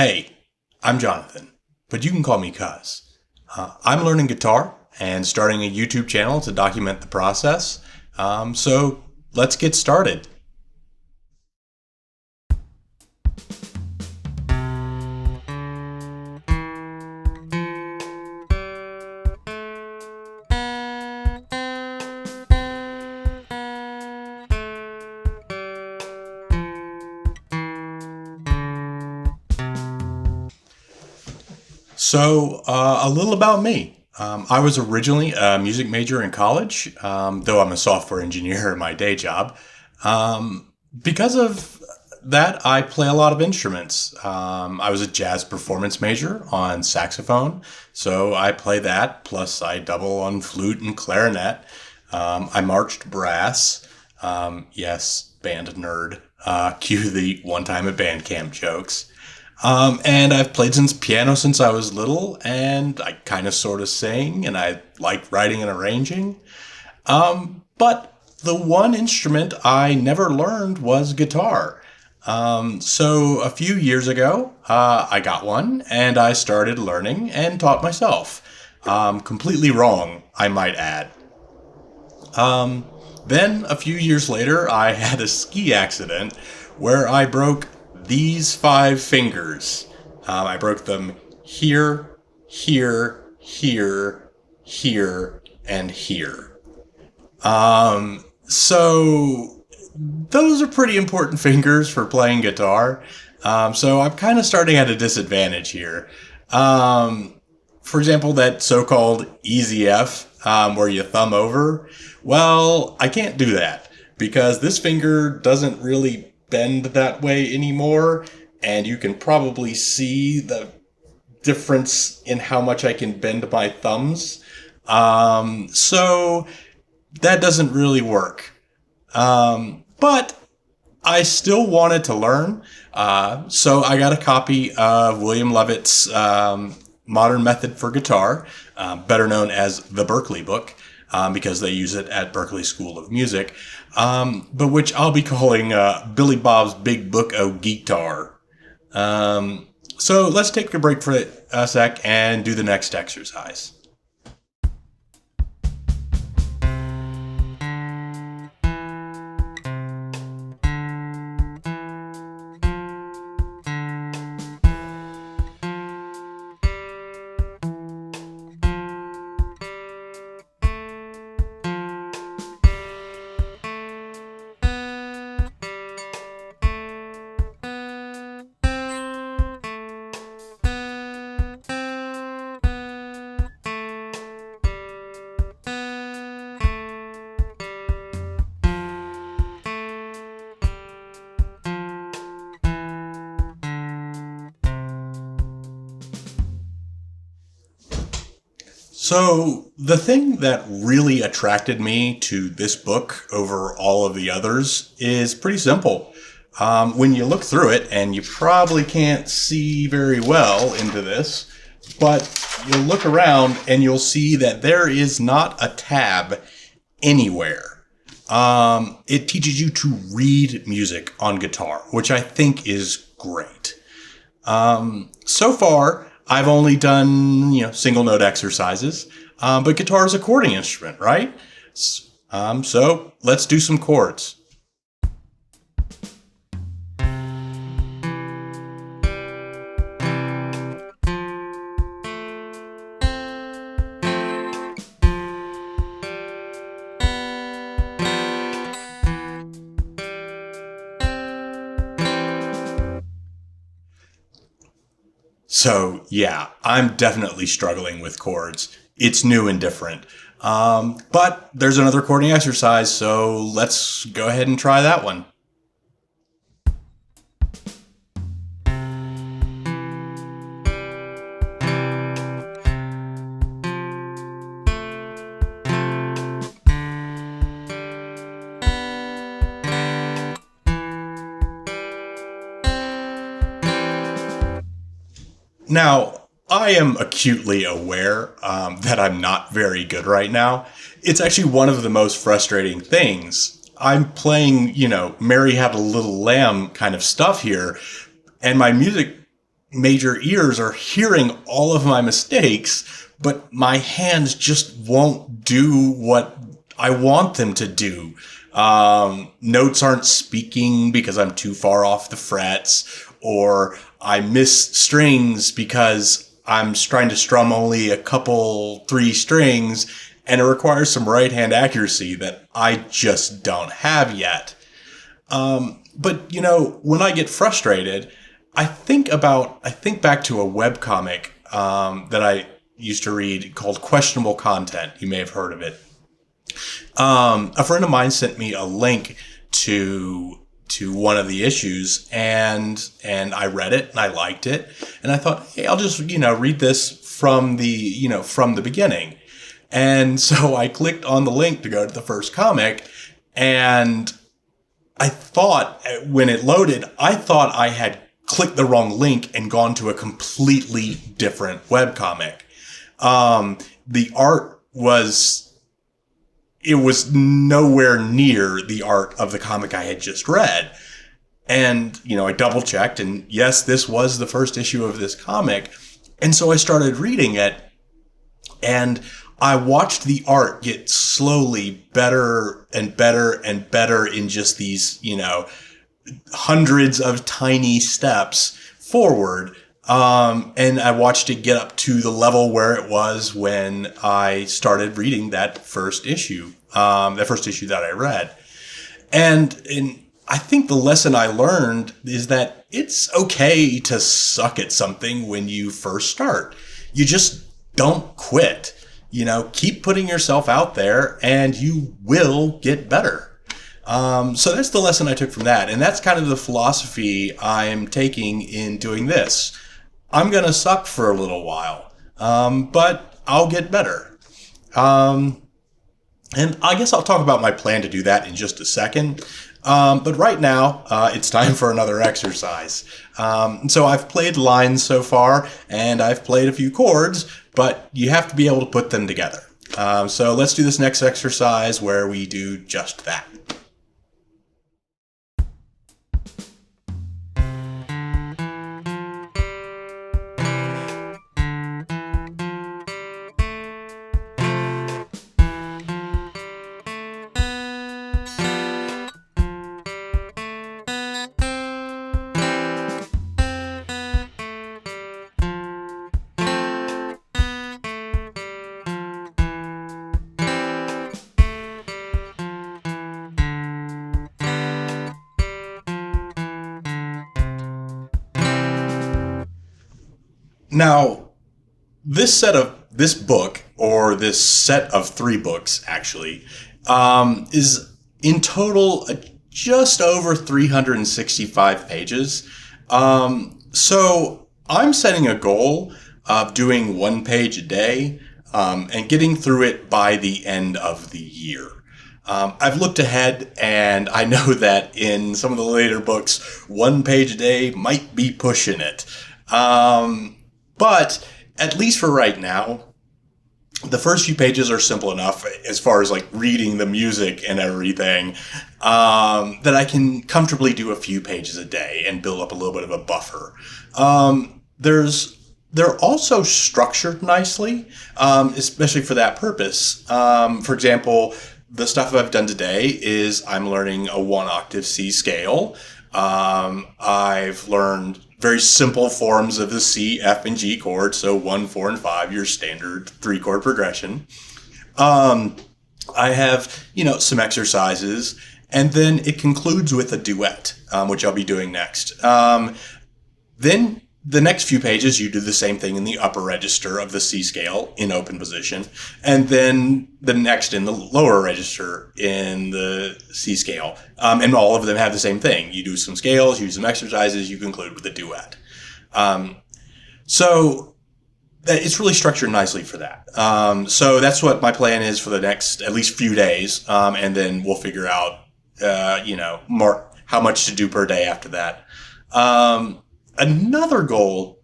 Hey, I'm Jonathan, but you can call me Cuz. I'm learning guitar and starting a YouTube channel to document the process. So let's get started. A little about me. I was originally a music major in college, though I'm a software engineer in my day job. Because of that, I play a lot of instruments. I was a jazz performance major on saxophone, so I play that, plus I double on flute and clarinet. I marched brass. Yes, band nerd. Cue the one time at band camp jokes. And I've played piano since I was little, and I kind of sort of sing, and I like writing and arranging. But the one instrument I never learned was guitar. So a few years ago, I got one, and I started learning and taught myself. Completely wrong, I might add. Then a few years later, I had a ski accident where I broke these 5 fingers. I broke them here, here, here, here, and here. So those are pretty important fingers for playing guitar. So I'm kind of starting at a disadvantage here. For example, that so-called easy F, where you thumb over. Well, I can't do that because this finger doesn't really bend that way anymore, and you can probably see the difference in how much I can bend my thumbs. So that doesn't really work. But I still wanted to learn, so I got a copy of William Levitt's Modern Method for Guitar, better known as the Berklee Book, because they use it at Berklee School of Music, but which I'll be calling Billy Bob's Big Book o' Guitar. So let's take a break for a sec and do the next exercise. So the thing that really attracted me to this book over all of the others is pretty simple. When you look through it, and you probably can't see very well into this, but you'll look around and you'll see that there is not a tab anywhere. It teaches you to read music on guitar, which I think is great. So far, I've only done, single note exercises, but guitar is a chording instrument, right? So let's do some chords. So yeah, I'm definitely struggling with chords. It's new and different. But there's another chording exercise, so let's go ahead and try that one. Now, I am acutely aware that I'm not very good right now. It's actually one of the most frustrating things. I'm playing, Mary Had a Little Lamb kind of stuff here, and my music major ears are hearing all of my mistakes, but my hands just won't do what I want them to do. Notes aren't speaking because I'm too far off the frets, or I miss strings because I'm trying to strum only a couple, 3 strings, and it requires some right hand accuracy that I just don't have yet. But when I get frustrated, I think back to a webcomic that I used to read called Questionable Content. You may have heard of it. A friend of mine sent me a link to one of the issues, and I read it and I liked it, and I thought, hey, I'll just read this from the beginning. And so I clicked on the link to go to the first comic, and I thought when it loaded, I thought I had clicked the wrong link and gone to a completely different webcomic. The art was nowhere near the art of the comic I had just read. And, I double checked, and yes, this was the first issue of this comic. And so I started reading it, and I watched the art get slowly better and better and better in just these, hundreds of tiny steps forward. And I watched it get up to the level where it was when I started reading that first issue that I read. And I think the lesson I learned is that it's okay to suck at something when you first start. You just don't quit. Keep putting yourself out there and you will get better. So that's the lesson I took from that. And that's kind of the philosophy I'm taking in doing this. I'm going to suck for a little while, but I'll get better. And I guess I'll talk about my plan to do that in just a second. But right now, it's time for another exercise. So I've played lines so far, and I've played a few chords, but you have to be able to put them together. So let's do this next exercise where we do just that. Now, this set of 3 books, actually, is in total just over 365 pages. So I'm setting a goal of doing 1 page a day, and getting through it by the end of the year. I've looked ahead, and I know that in some of the later books, 1 page a day might be pushing it. But at least for right now, the first few pages are simple enough as far as like reading the music and everything, that I can comfortably do a few pages a day and build up a little bit of a buffer. They're also structured nicely, especially for that purpose. For example, the stuff I've done today is I'm learning a 1-octave C scale. I've learned very simple forms of the C, F, and G chords. So 1, 4, and 5, your standard 3-chord progression. I have, some exercises, and then it concludes with a duet, which I'll be doing next. Then the next few pages, you do the same thing in the upper register of the C scale in open position, and then the next in the lower register in the C scale. And all of them have the same thing. You do some scales, you do some exercises, you conclude with a duet. So that it's really structured nicely for that. So that's what my plan is for the next at least few days, and then we'll figure out, more how much to do per day after that. Another goal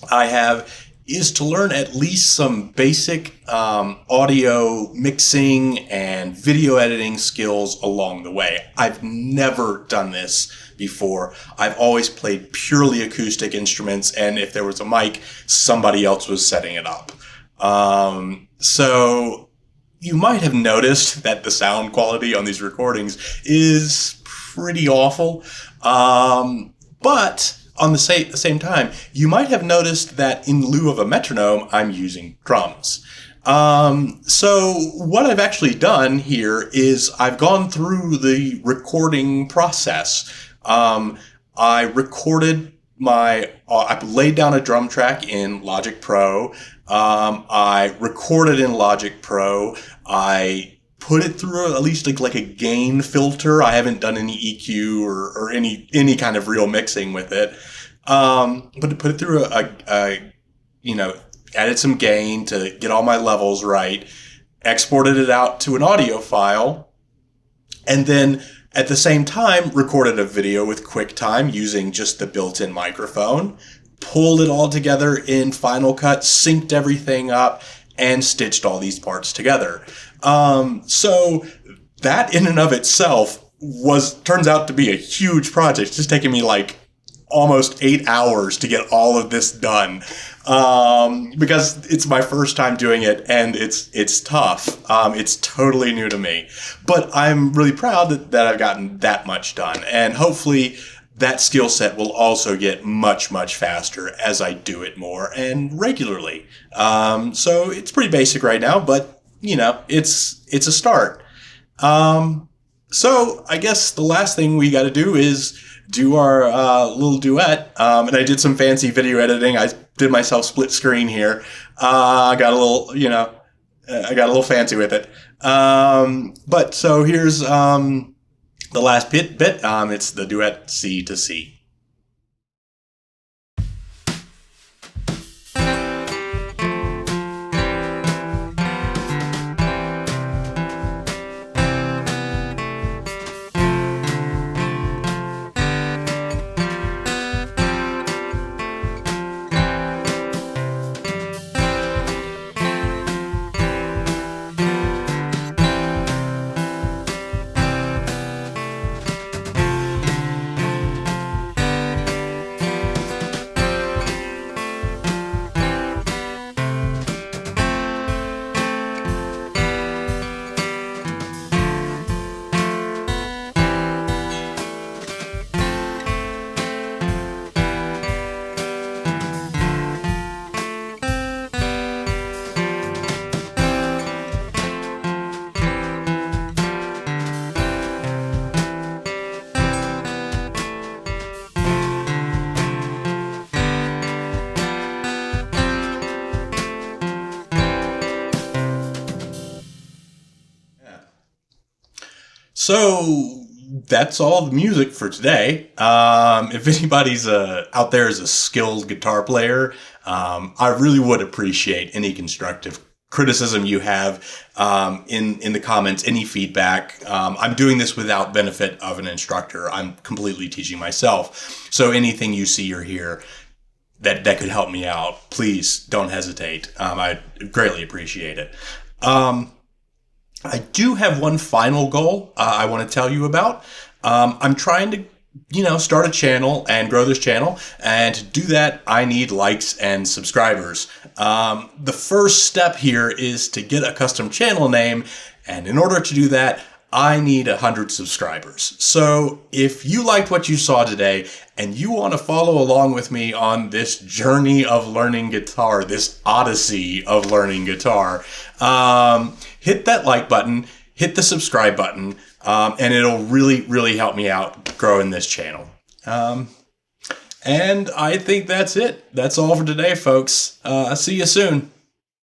I have is to learn at least some basic audio mixing and video editing skills along the way. I've never done this before. I've always played purely acoustic instruments, and if there was a mic, somebody else was setting it up. So you might have noticed that the sound quality on these recordings is pretty awful. But on the same time, you might have noticed that in lieu of a metronome, I'm using drums. So what I've actually done here is I've gone through the recording process. I recorded I laid down a drum track in Logic Pro. I recorded in Logic Pro. I put it through at least like a gain filter. I haven't done any EQ or any kind of real mixing with it. But put it through added some gain to get all my levels right, exported it out to an audio file, and then at the same time recorded a video with QuickTime using just the built-in microphone, pulled it all together in Final Cut, synced everything up, and stitched all these parts together. So that in and of itself turns out to be a huge project. It's just taking me like almost 8 hours to get all of this done. Because it's my first time doing it, and it's tough. It's totally new to me, but I'm really proud that I've gotten that much done, and hopefully that skill set will also get much, much faster as I do it more and regularly. So it's pretty basic right now, but it's a start. So I guess the last thing we got to do is do our little duet. And I did some fancy video editing. I did myself split screen here. I got a little, I got a little fancy with it. But so here's the last bit. It's the duet C to C. So that's all the music for today. If anybody's out there is a skilled guitar player, I really would appreciate any constructive criticism you have in the comments, any feedback. I'm doing this without benefit of an instructor. I'm completely teaching myself. So anything you see or hear that could help me out, please don't hesitate. I greatly appreciate it. I do have one final goal I want to tell you about. I'm trying to, start a channel and grow this channel. And to do that, I need likes and subscribers. The first step here is to get a custom channel name. And in order to do that, I need 100 subscribers. So if you liked what you saw today and you want to follow along with me on this journey of learning guitar, this odyssey of learning guitar, hit that like button, hit the subscribe button, and it'll really, really help me out growing this channel. And I think that's it. That's all for today, folks. I'll see you soon.